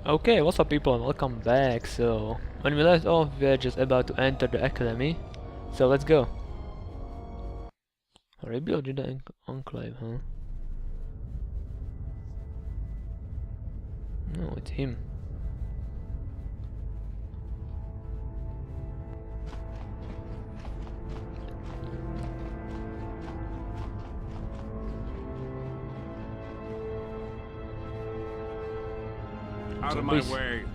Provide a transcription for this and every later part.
Okay, what's up people and welcome back. So, when we left off, we are just about to enter the academy. So let's go. Rebuild the enclave, huh? No, it's him. Out of my way.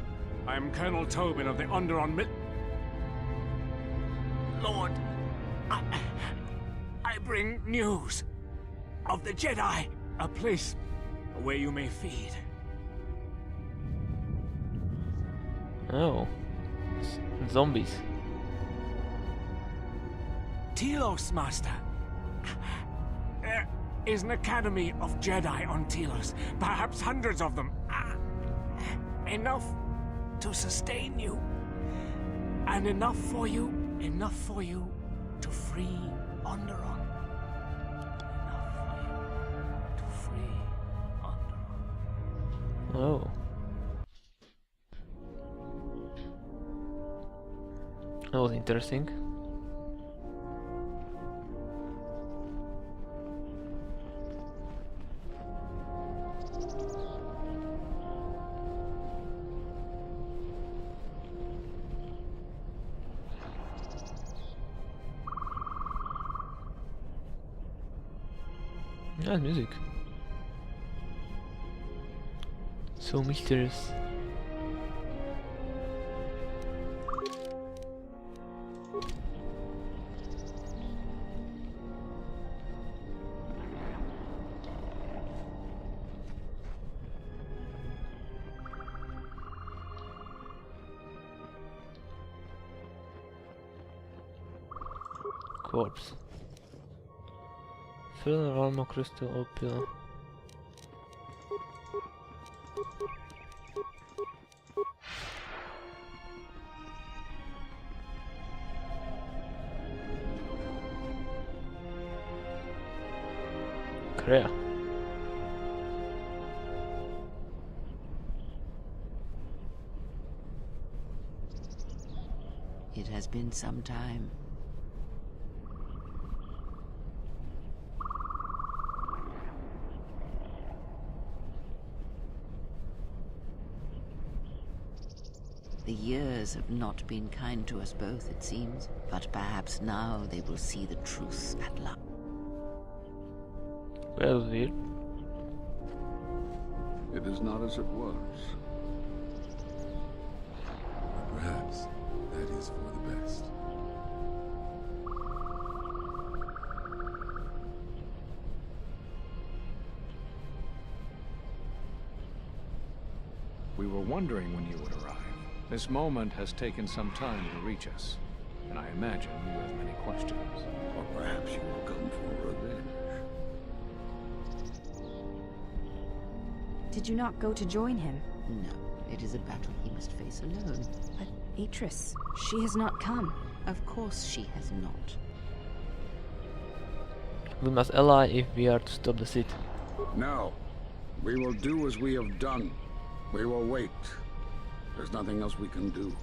I am Colonel Tobin of the Onderon Mid... Lord, I bring news of the Jedi. A place where you may feed. Oh. Zombies. Telos, Master. There is an academy of Jedi on Telos. Perhaps hundreds of them. Enough to sustain you. And enough for you to free Onderon. Enough for you to free Onderon. Oh. That was interesting. Nice music. So mysterious. Corpse. Fill an armor crystal or pillar. Korea. It has been some time. The years have not been kind to us both, it seems. But perhaps now they will see the truth at last. Well, weird. It is not as it was. But perhaps that is for the best. We were wondering when you would arrive. This moment has taken some time to reach us, and I imagine you have many questions. Or perhaps you will come for revenge. Did you not go to join him? No, it is a battle he must face alone. But Beatrice, she has not come. Of course she has not. We must ally if we are to stop the Sith. No. We will do as we have done. We will wait. There's nothing else we can do.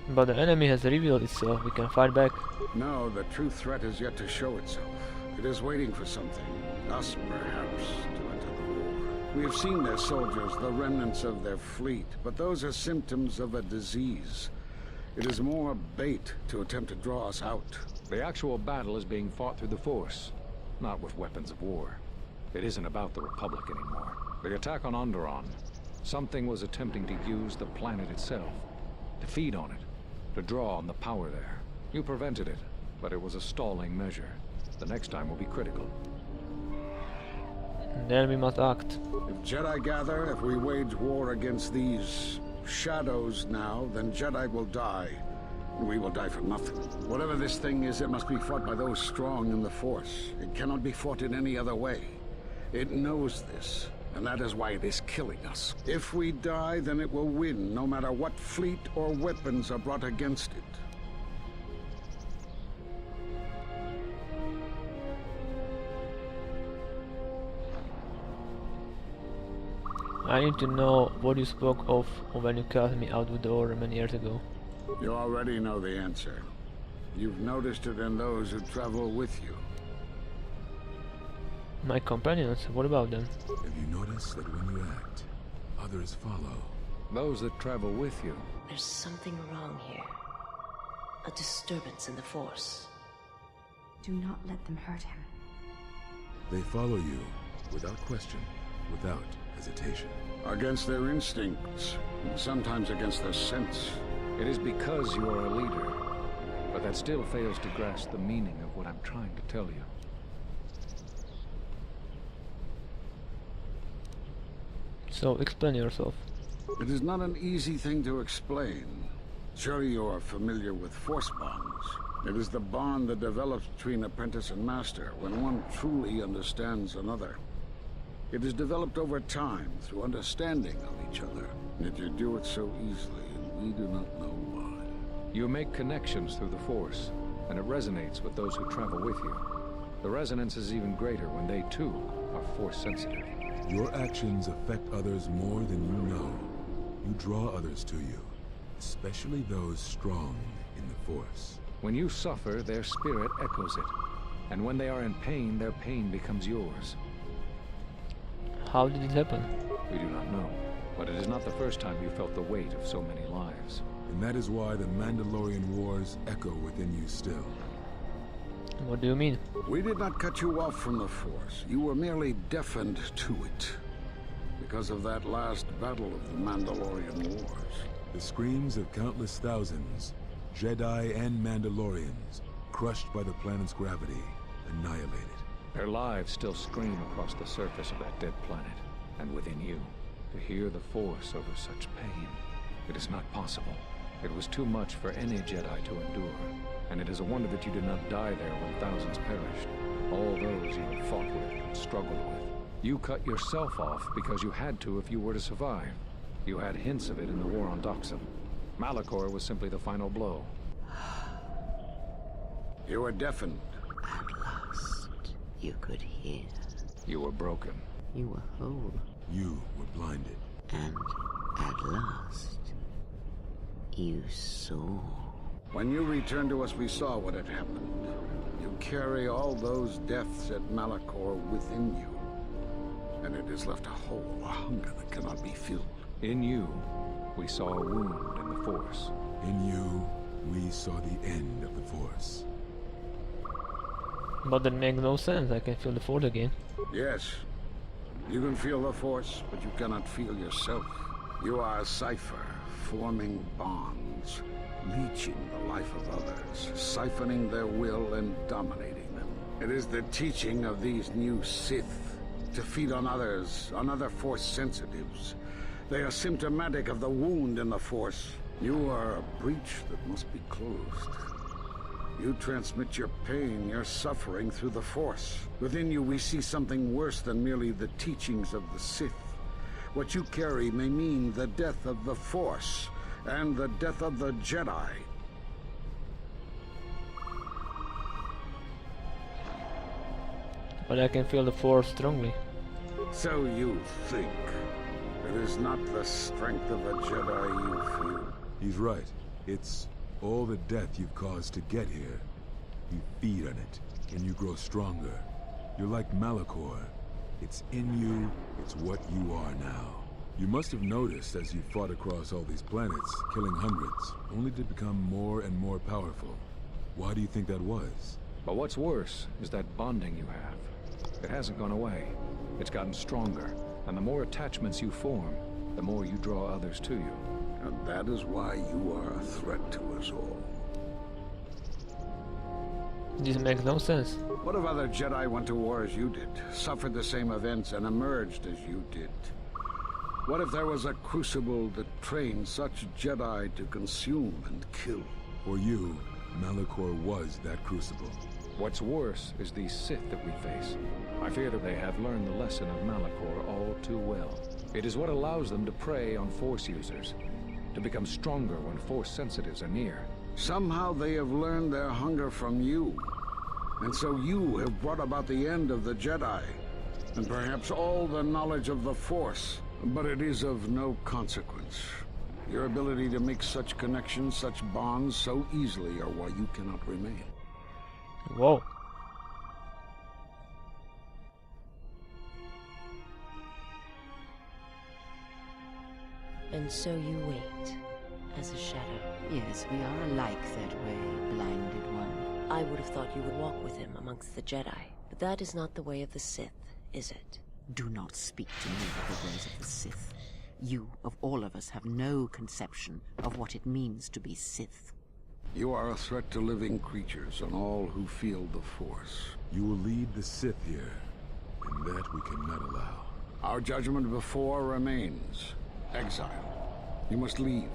But the enemy has revealed itself, we can fight back. No, the true threat is yet to show itself. It is waiting for something. Us, perhaps, to enter the war. We have seen their soldiers, the remnants of their fleet, but those are symptoms of a disease. It is more bait to attempt to draw us out. The actual battle is being fought through the Force, not with weapons of war. It isn't about the Republic anymore. The attack on Onderon, something was attempting to use the planet itself, to feed on it, to draw on the power there. You prevented it, but it was a stalling measure. The next time will be critical. Then we must act. If Jedi gather, if we wage war against these shadows now, then Jedi will die. And we will die for nothing. Whatever this thing is, it must be fought by those strong in the Force. It cannot be fought in any other way. It knows this, and that is why it is killing us. If we die, then it will win, no matter what fleet or weapons are brought against it. I need to know what you spoke of when you cast me out with the order many years ago. You already know the answer. You've noticed it in those who travel with you. My companions, what about them? Have you noticed that when you act, others follow? Those that travel with you. There's something wrong here. A disturbance in the Force. Do not let them hurt him. They follow you, without question, without hesitation. Against their instincts, and sometimes against their sense. It is because you are a leader. But that still fails to grasp the meaning of what I'm trying to tell you. So, explain yourself. It is not an easy thing to explain. Surely you are familiar with force bonds. It is the bond that develops between apprentice and master when one truly understands another. It is developed over time through understanding of each other. Yet you do it so easily, and we do not know why. You make connections through the Force, and it resonates with those who travel with you. The resonance is even greater when they, too, are Force-sensitive. Your actions affect others more than you know. You draw others to you, especially those strong in the Force. When you suffer, their spirit echoes it. And when they are in pain, their pain becomes yours. How did it happen? We do not know, but it is not the first time you felt the weight of so many lives. And that is why the Mandalorian Wars echo within you still. What do you mean? We did not cut you off from the Force. You were merely deafened to it. Because of that last battle of the Mandalorian Wars. The screams of countless thousands, Jedi and Mandalorians, crushed by the planet's gravity, annihilated. Their lives still scream across the surface of that dead planet, and within you. To hear the Force over such pain, it is not possible. It was too much for any Jedi to endure, and it is a wonder that you did not die there when thousands perished. All those you have fought with and struggled with. You cut yourself off because you had to if you were to survive. You had hints of it in the war on Doxum. Malachor was simply the final blow. You were deafened. At last, you could hear. You were broken. You were whole. You were blinded. And at last, you saw. When you returned to us, we saw what had happened. You carry all those deaths at Malachor within you. And it has left a hole, a hunger that cannot be filled. In you, we saw a wound in the Force. In you, we saw the end of the Force. But that makes no sense. I can feel the Force again. Yes, you can feel the Force, but you cannot feel yourself. You are a cipher, forming bonds, leeching the life of others, siphoning their will and dominating them. It is the teaching of these new Sith to feed on others, on other Force sensitives. They are symptomatic of the wound in the Force. You are a breach that must be closed. You transmit your pain, your suffering through the Force. Within you we see something worse than merely the teachings of the Sith. What you carry may mean the death of the Force, and the death of the Jedi. But I can feel the Force strongly. So you think. It is not the strength of a Jedi you feel. He's right. It's all the death you've caused to get here. You feed on it, and you grow stronger. You're like Malachor. It's in you, it's what you are now. You must have noticed as you fought across all these planets, killing hundreds, only to become more and more powerful. Why do you think that was? But what's worse is that bonding you have. It hasn't gone away. It's gotten stronger, and the more attachments you form, the more you draw others to you. And that is why you are a threat to us all. This makes no sense. What if other Jedi went to war as you did, suffered the same events, and emerged as you did? What if there was a crucible that trained such Jedi to consume and kill? For you, Malachor was that crucible. What's worse is these Sith that we face. I fear that they have learned the lesson of Malachor all too well. It is what allows them to prey on Force users, to become stronger when Force sensitives are near. Somehow they have learned their hunger from you. And so you have brought about the end of the Jedi. And perhaps all the knowledge of the Force. But it is of no consequence. Your ability to make such connections, such bonds so easily are why you cannot remain. Whoa. And so you wait, as a shadow. Yes, we are alike that way, blinded one. I would have thought you would walk with him amongst the Jedi, but that is not the way of the Sith, is it? Do not speak to me of the ways of the Sith. You, of all of us, have no conception of what it means to be Sith. You are a threat to living creatures and all who feel the Force. You will lead the Sith here, and that we cannot allow. Our judgment before remains. Exile. You must leave.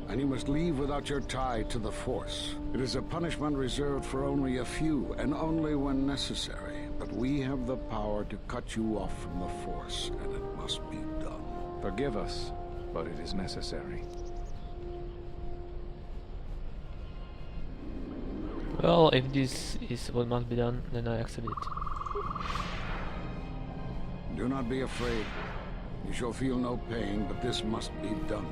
And you must leave without your tie to the Force. It is a punishment reserved for only a few, and only when necessary. But we have the power to cut you off from the Force, and it must be done. Forgive us, but it is necessary. Well, if this is what must be done, then I accept it. Do not be afraid. You shall feel no pain, but this must be done.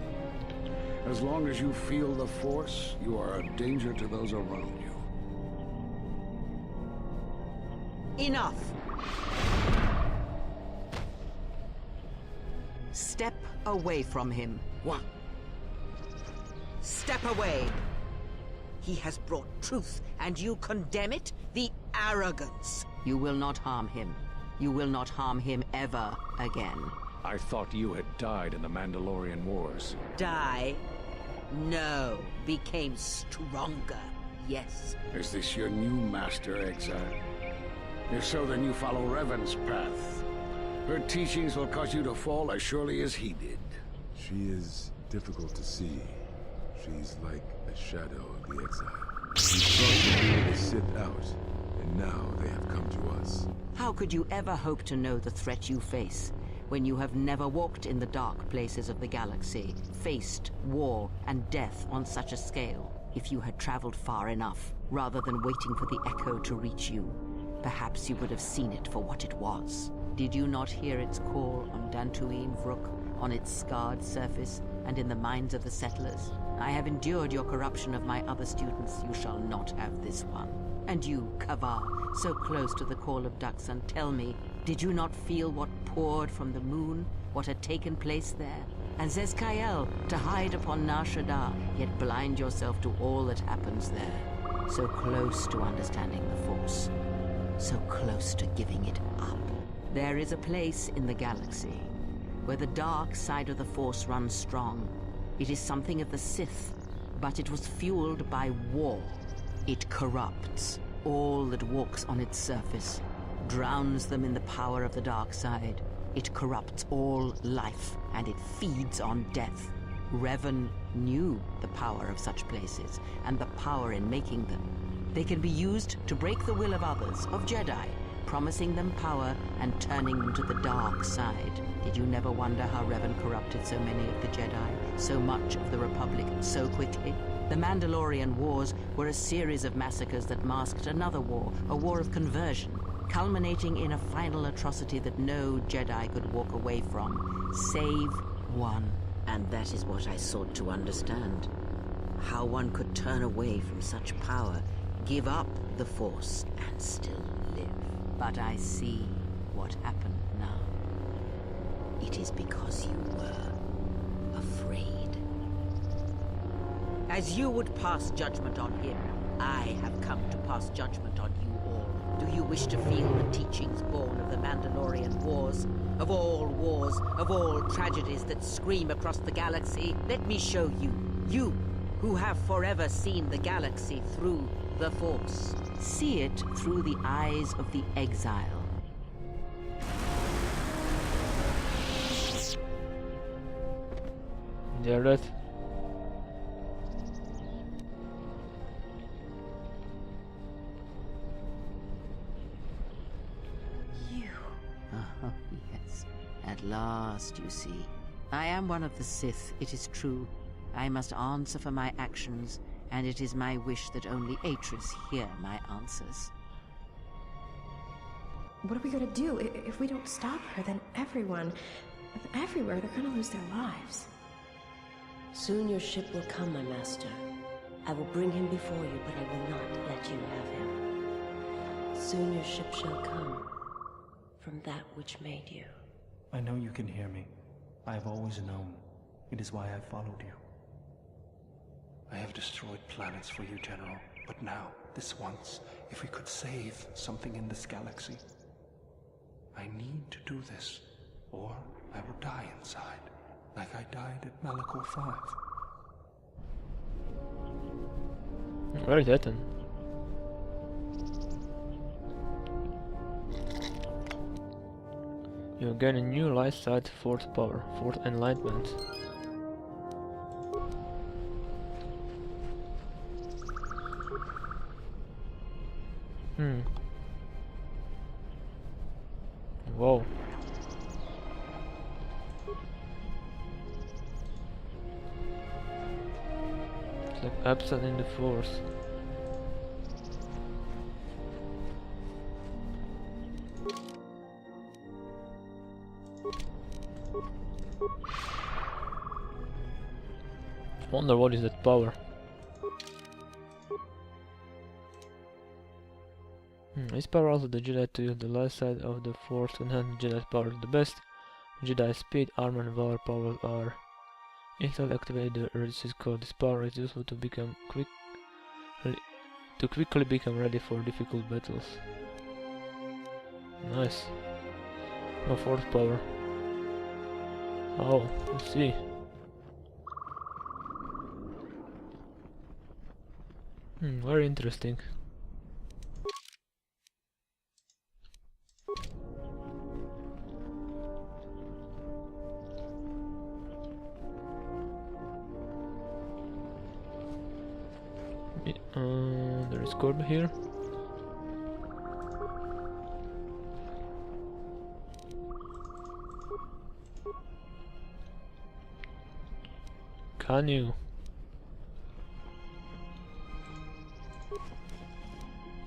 As long as you feel the Force, you are a danger to those around you. Enough! Step away from him. What? Step away! He has brought truth, and you condemn it? The arrogance! You will not harm him. You will not harm him ever again. I thought you had died in the Mandalorian Wars. Die? No. Became stronger. Yes. Is this your new master, Exile? If so, then you follow Revan's path. Her teachings will cause you to fall as surely as he did. She is difficult to see. She's like a shadow of the Exile. We sought to pull the Sith out, and now they have come to us. How could you ever hope to know the threat you face, when you have never walked in the dark places of the galaxy, faced war and death on such a scale? If you had traveled far enough, rather than waiting for the echo to reach you, perhaps you would have seen it for what it was. Did you not hear its call on Dantooine Vrook, on its scarred surface, and in the minds of the settlers? I have endured your corruption of my other students. You shall not have this one. And you, Kavar, so close to the call of Duxan, tell me, did you not feel what poured from the moon, what had taken place there? And Zezkael, to hide upon Nar Shaddaa, yet blind yourself to all that happens there. So close to understanding the Force, so close to giving it up. There is a place in the galaxy where the dark side of the Force runs strong. It is something of the Sith, but it was fueled by war. It corrupts all that walks on its surface, drowns them in the power of the dark side. It corrupts all life, and it feeds on death. Revan knew the power of such places, and the power in making them. They can be used to break the will of others, of Jedi, promising them power and turning them to the dark side. Did you never wonder how Revan corrupted so many of the Jedi, so much of the Republic, so quickly? The Mandalorian Wars were a series of massacres that masked another war, a war of conversion, culminating in a final atrocity that no Jedi could walk away from, save one. And that is what I sought to understand. How one could turn away from such power, give up the Force, and still live. But I see what happened now. It is because you were afraid. As you would pass judgment on him, I have come to pass judgment on you all. Do you wish to feel the teachings born of the Mandalorian Wars? Of all tragedies that scream across the galaxy? Let me show you. You, who have forever seen the galaxy through the Force. See it through the eyes of the Exile. Jared. Oh, yes. At last, you see. I am one of the Sith, it is true. I must answer for my actions, and it is my wish that only Atris hear my answers. What are we gonna do? If we don't stop her, then everyone... With everywhere, they're gonna lose their lives. Soon your ship will come, my master. I will bring him before you, but I will not let you have him. Soon your ship shall come from that which made you. I know you can hear me. I have always known. It is why I followed you. I have destroyed planets for you, General. But now, this once, if we could save something in this galaxy. I need to do this, or I will die inside, like I died at Malachor 5. Where is that then? You gain a new light side, 4th power, 4th Enlightenment. Whoa. It's like absent in the Force. Wonder what is that power? This power allows the Jedi to use the light side of the Force to enhance Jedi power the best. Jedi speed, armor and valor powers are instantly activated. The reduces code. This power is useful to quickly become ready for difficult battles. Nice. No 4th power. Oh, let's see. Very interesting. There is Corb here. Can you?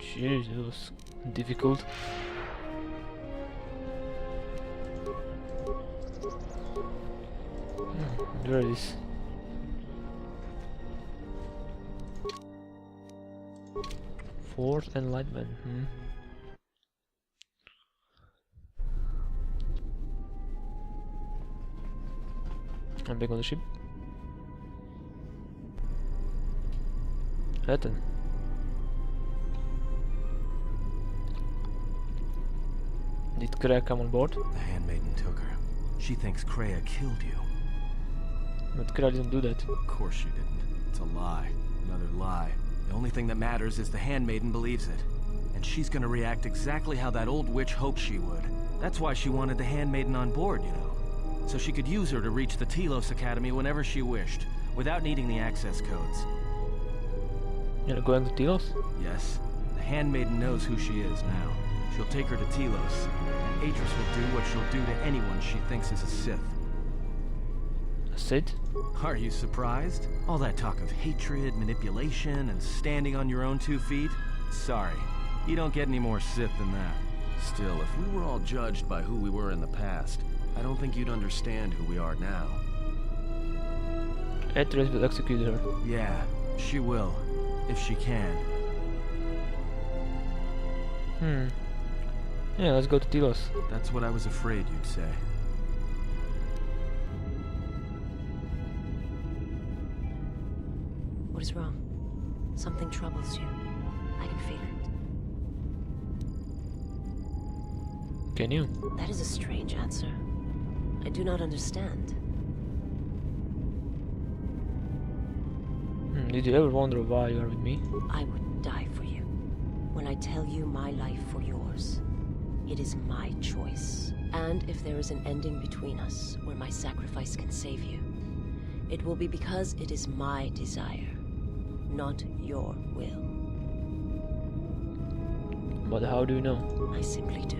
Jeez, it was difficult. There it is. Fourth Enlightenment. I'm back on the ship. Hatton. Did Kreia come on board? The handmaiden took her. She thinks Kreia killed you. But Kreia didn't do that. Of course she didn't. It's a lie. Another lie. The only thing that matters is the handmaiden believes it. And she's gonna react exactly how that old witch hoped she would. That's why she wanted the handmaiden on board, you know. So she could use her to reach the Telos Academy whenever she wished, without needing the access codes. You're going to Telos? Yes. The handmaiden knows who she is now. She'll take her to Telos, and Atris will do what she'll do to anyone she thinks is a Sith. A Sith? Are you surprised? All that talk of hatred, manipulation, and standing on your own 2 feet? Sorry, you don't get any more Sith than that. Still, if we were all judged by who we were in the past, I don't think you'd understand who we are now. Atris will execute her. Yeah, she will. If she can. Yeah, let's go to Telos. That's what I was afraid you'd say. What is wrong? Something troubles you. I can feel it. Can you? That is a strange answer. I do not understand. Did you ever wonder why you are with me? I would die for you. When I tell you my life for yours, it is my choice. And if there is an ending between us, where my sacrifice can save you, it will be because it is my desire, not your will. But how do you know? I simply do.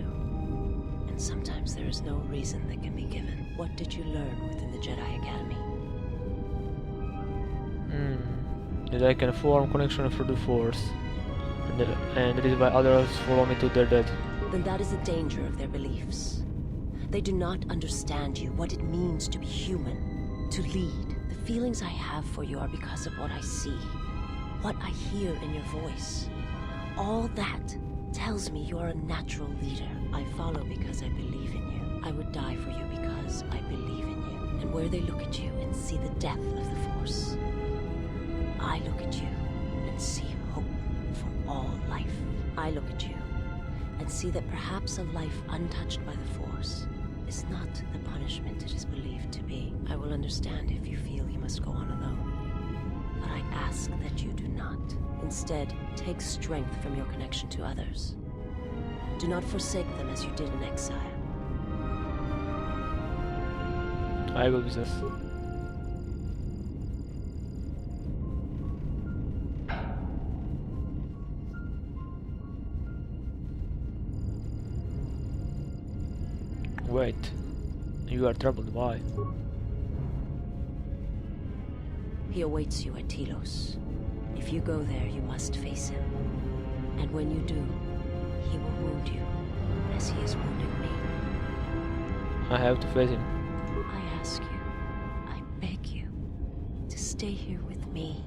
And sometimes there is no reason that can be given. What did you learn within the Jedi Academy? That I can form connection through the Force. And that is why others follow me to their death. Then that is the danger of their beliefs. They do not understand you, what it means to be human, to lead. The feelings I have for you are because of what I see, what I hear in your voice. All that tells me you're a natural leader. I follow because I believe in you. I would die for you because I believe in you. And where they look at you and see the death of the Force, I look at you and see hope for all life. I look at you and see that perhaps a life untouched by the Force is not the punishment it is believed to be. I will understand if you feel you must go on alone, but I ask that you do not. Instead, take strength from your connection to others. Do not forsake them as you did in exile. I will with this. Wait, you are troubled, why? He awaits you at Telos. If you go there, you must face him. And when you do, he will wound you, as he has wounded me. I have to face him. I ask you, I beg you, to stay here with me.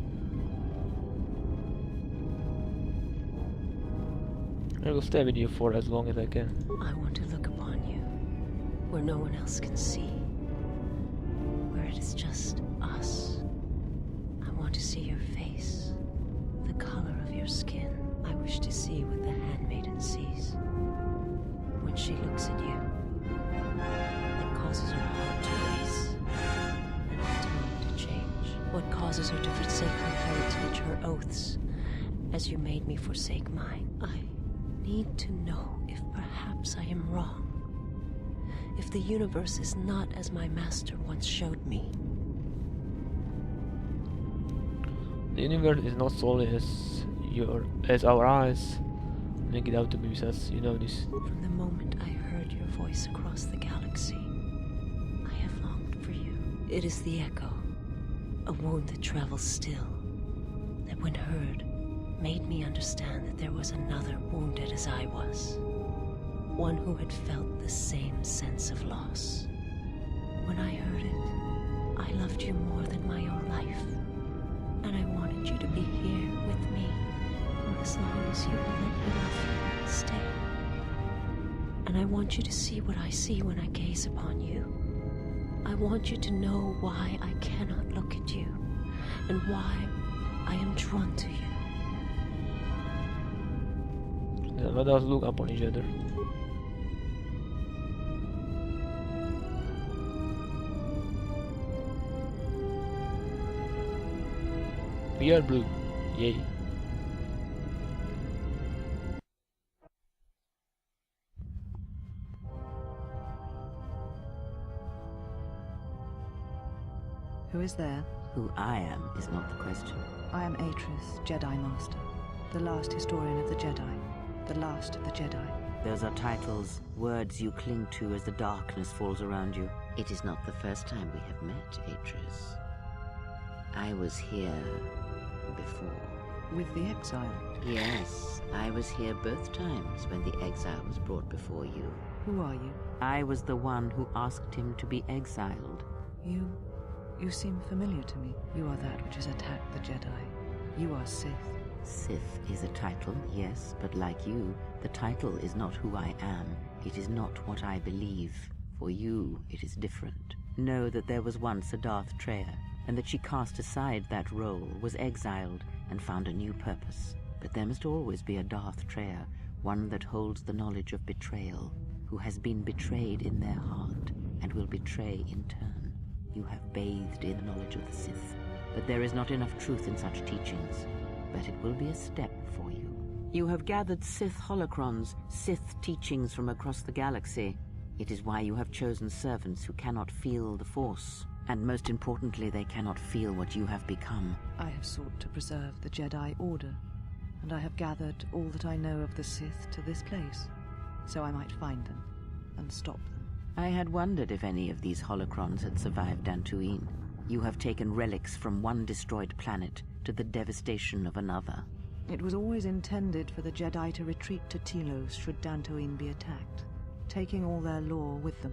I will stay with you for as long as I can. I want to look upon you, where no one else can see. Where it is just us. I want to see your face, the color of your skin. I wish to see what the handmaiden sees. When she looks at you, it causes her heart to race, and her tone to change. What causes her to forsake her heritage, her oaths, as you made me forsake mine. I need to know if perhaps I am wrong. If the universe is not as my master once showed me. The universe is not solely as our eyes make it out to be with us, you know this. From the moment I heard your voice across the galaxy, I have longed for you. It is the echo, a wound that travels still, that when heard, made me understand that there was another wounded as I was. One who had felt the same sense of loss. When I heard it, I loved you more than my own life. And I wanted you to be here with me for as long as you will let me love you. Stay. And I want you to see what I see when I gaze upon you. I want you to know why I cannot look at you, and why I am drawn to you. Let us look upon each other. We are blue. Yay. Who is there? Who I am is not the question. I am Atris, Jedi Master, the last historian of the Jedi, the last of the Jedi. Those are titles, words you cling to as the darkness falls around you. It is not the first time we have met, Atris. I was here before. With the Exile? Yes, I was here both times when the Exile was brought before you. Who are you? I was the one who asked him to be exiled. You seem familiar to me. You are that which has attacked the Jedi. You are Sith. Sith is a title, yes, but like you, the title is not who I am. It is not what I believe. For you, it is different. Know that there was once a Darth Treya, and that she cast aside that role, was exiled, and found a new purpose. But there must always be a Darth Treya, one that holds the knowledge of betrayal, who has been betrayed in their heart, and will betray in turn. You have bathed in the knowledge of the Sith, but there is not enough truth in such teachings. But it will be a step for you. You have gathered Sith holocrons, Sith teachings from across the galaxy. It is why you have chosen servants who cannot feel the Force. And most importantly, they cannot feel what you have become. I have sought to preserve the Jedi Order, and I have gathered all that I know of the Sith to this place, so I might find them and stop them. I had wondered if any of these holocrons had survived Dantooine. You have taken relics from one destroyed planet to the devastation of another. It was always intended for the Jedi to retreat to Telos should Dantooine be attacked, taking all their lore with them.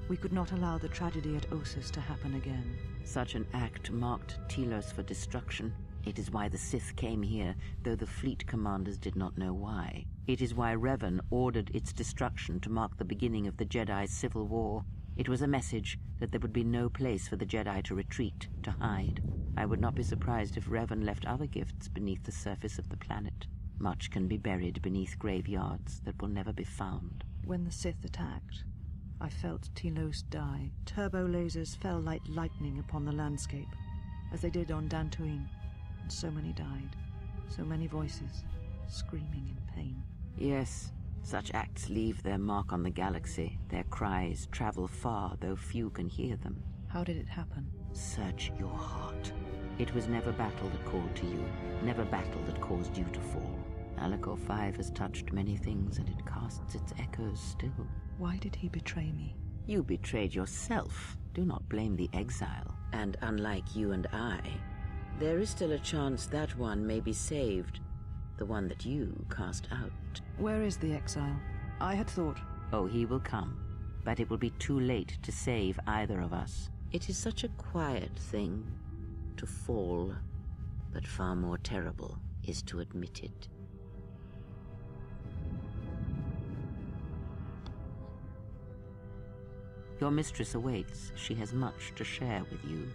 We could not allow the tragedy at Ossus to happen again. Such an act marked Telos for destruction. It is why the Sith came here, though the fleet commanders did not know why. It is why Revan ordered its destruction to mark the beginning of the Jedi's civil war. It was a message that there would be no place for the Jedi to retreat, to hide. I would not be surprised if Revan left other gifts beneath the surface of the planet. Much can be buried beneath graveyards that will never be found. When the Sith attacked, I felt Telos die. Turbo lasers fell like lightning upon the landscape, as they did on Dantooine. And so many died. So many voices, screaming in pain. Yes, such acts leave their mark on the galaxy. Their cries travel far, though few can hear them. How did it happen? Search your heart. It was never battle that called to you, never battle that caused you to fall. Alacor 5 has touched many things, and it casts its echoes still. Why did he betray me? You betrayed yourself. Do not blame the Exile. And unlike you and I, there is still a chance that one may be saved. The one that you cast out. Where is the Exile? I had thought... Oh, he will come. But it will be too late to save either of us. It is such a quiet thing to fall, but far more terrible is to admit it. Your mistress awaits. She has much to share with you.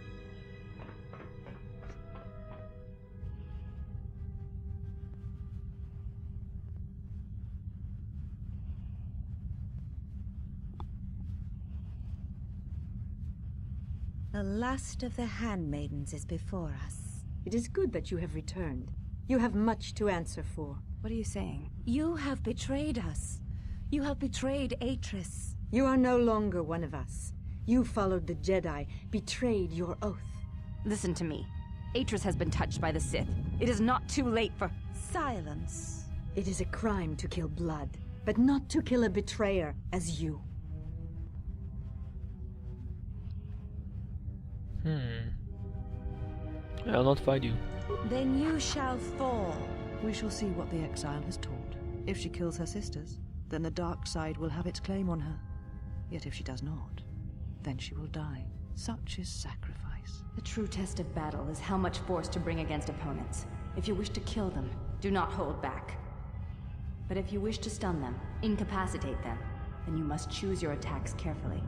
The last of the handmaidens is before us. It is good that you have returned. You have much to answer for. What are you saying? You have betrayed us. You have betrayed Atris. You are no longer one of us. You followed the Jedi, betrayed your oath. Listen to me. Atris has been touched by the Sith. It is not too late for... Silence. It is a crime to kill blood, but not to kill a betrayer as you. I'll not fight you. Then you shall fall. We shall see what the Exile has taught. If she kills her sisters, then the dark side will have its claim on her. Yet if she does not, then she will die. Such is sacrifice. The true test of battle is how much force to bring against opponents. If you wish to kill them, do not hold back. But if you wish to stun them, incapacitate them, then you must choose your attacks carefully,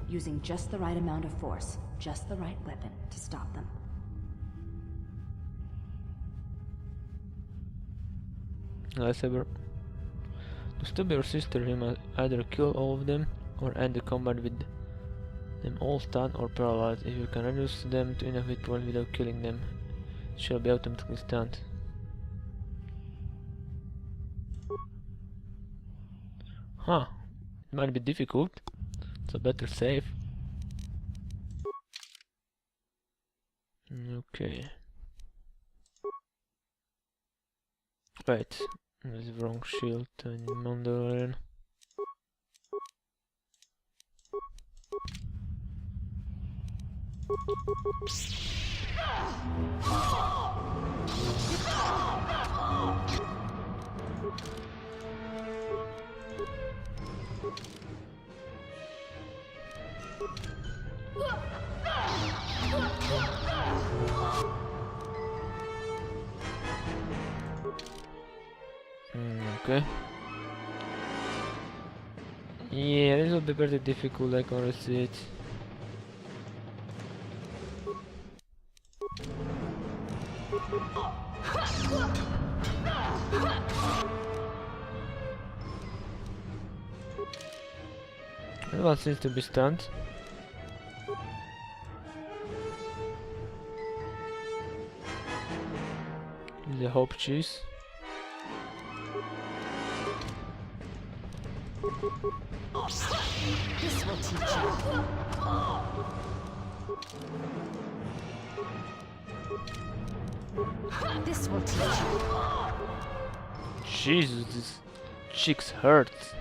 using just the right amount of force, just the right weapon to stop them. Lightsaber. To stop your sister, you must either kill all of them or end the combat with them all stunned or paralyzed. If you can reduce them to enough hit points without killing them, you shall be automatically stunned. Huh. It might be difficult, so better save. Okay. Right. This is wrong shield and Mandalorian. Okay. Yeah, this will be pretty difficult, I can already see it. Everyone seems to be stunned. The hope cheese. This will teach you. This will teach you. Jesus, this chick's hurts.